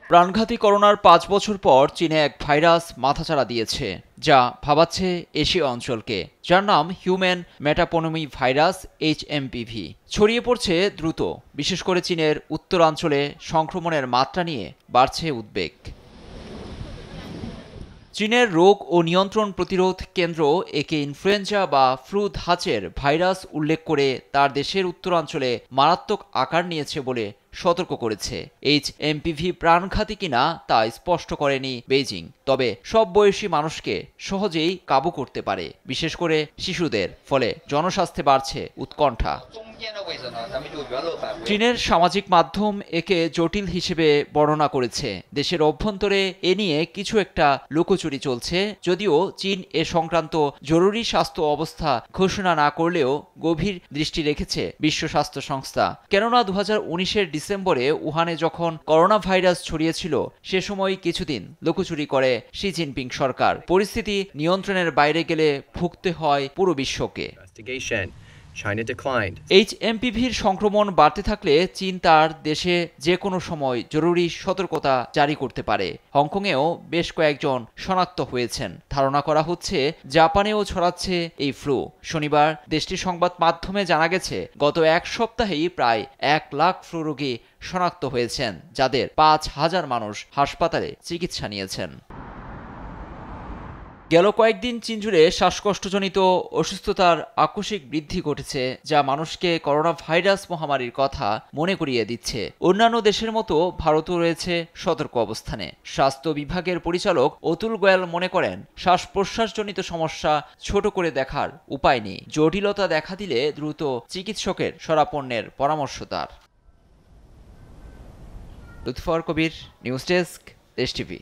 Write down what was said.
প্রাণঘাতী করোনার ৫ বছর পর চীনে এক ভাইরাস মাথাচাড়া দিয়েছে, যা ভাবাচ্ছে এশীয় অঞ্চলকে, যার নাম হিউম্যান মেটাপনোমি ভাইরাস HMPV। ছড়িয়ে পড়ছে দ্রুত, বিশেষ করে চীনের উত্তরাঞ্চলে সংক্রমণের মাত্রা নিয়ে বাড়ছে উদ্বেগ। চীনের রোগ ও নিয়ন্ত্রণ প্রতিরোধ কেন্দ্র একে ইনফ্লুয়েঞ্জা বা ফ্লু ধাঁচের ভাইরাস উল্লেখ করে তার দেশের উত্তরাঞ্চলে মারাত্মক আকার নিয়েছে বলে সতর্ক করেছে। HMPV প্রাণঘাতী কিনা তা স্পষ্ট করেনি বেইজিং, তবে সব বয়সী মানুষকে সহজেই কাবু করতে পারে, বিশেষ করে শিশুদের, ফলে জনস্বাস্থ্যে বাড়ছে উৎকণ্ঠা। চীনের সামাজিক মাধ্যম একে জটিল হিসেবে বর্ণনা করেছে। দেশের অভ্যন্তরে এ নিয়ে কিছু একটা লুকোচুরি চলছে, যদিও চীন এ সংক্রান্ত জরুরি স্বাস্থ্য অবস্থা ঘোষণা না করলেও গভীর দৃষ্টি রেখেছে বিশ্ব স্বাস্থ্য সংস্থা। কেননা 2019-এর ডিসেম্বরে উহানে যখন করোনা ভাইরাস ছড়িয়েছিল, সে সময় কিছুদিন লুকোচুরি করে শি জিনপিং সরকার। পরিস্থিতি নিয়ন্ত্রণের বাইরে গেলে ভুগতে হয় পুরো বিশ্বকে। HMPVর সংক্রমণ বাড়তে থাকলে চীন তার দেশে যে কোনো সময় জরুরি সতর্কতা জারি করতে পারে। হংকংয়েও বেশ কয়েকজন শনাক্ত হয়েছেন। ধারণা করা হচ্ছে জাপানেও ছড়াচ্ছে এই ফ্লু। শনিবার দেশটির সংবাদ মাধ্যমে জানা গেছে, গত এক সপ্তাহেই প্রায় 1 লাখ ফ্লু রোগী শনাক্ত হয়েছেন, যাদের 5,000 মানুষ হাসপাতালে চিকিৎসা নিয়েছেন। গেল কয়েকদিন চীন জুড়ে শ্বাসকষ্টজনিত অসুস্থতার আকস্মিক বৃদ্ধি ঘটেছে, যা মানুষকে করোনা ভাইরাস মহামারীর কথা মনে করিয়ে দিচ্ছে। অন্যান্য দেশের মতো ভারতও রয়েছে সতর্ক অবস্থানে। স্বাস্থ্য বিভাগের পরিচালক অতুল গোয়াল মনে করেন, শ্বাস প্রশ্বাসজনিত সমস্যা ছোট করে দেখার উপায় নেই। জটিলতা দেখা দিলে দ্রুত চিকিৎসকের শরণাপন্নের পরামর্শ তার। লুৎফর কবির, নিউজ ডেস্ক, দেশ টিভি।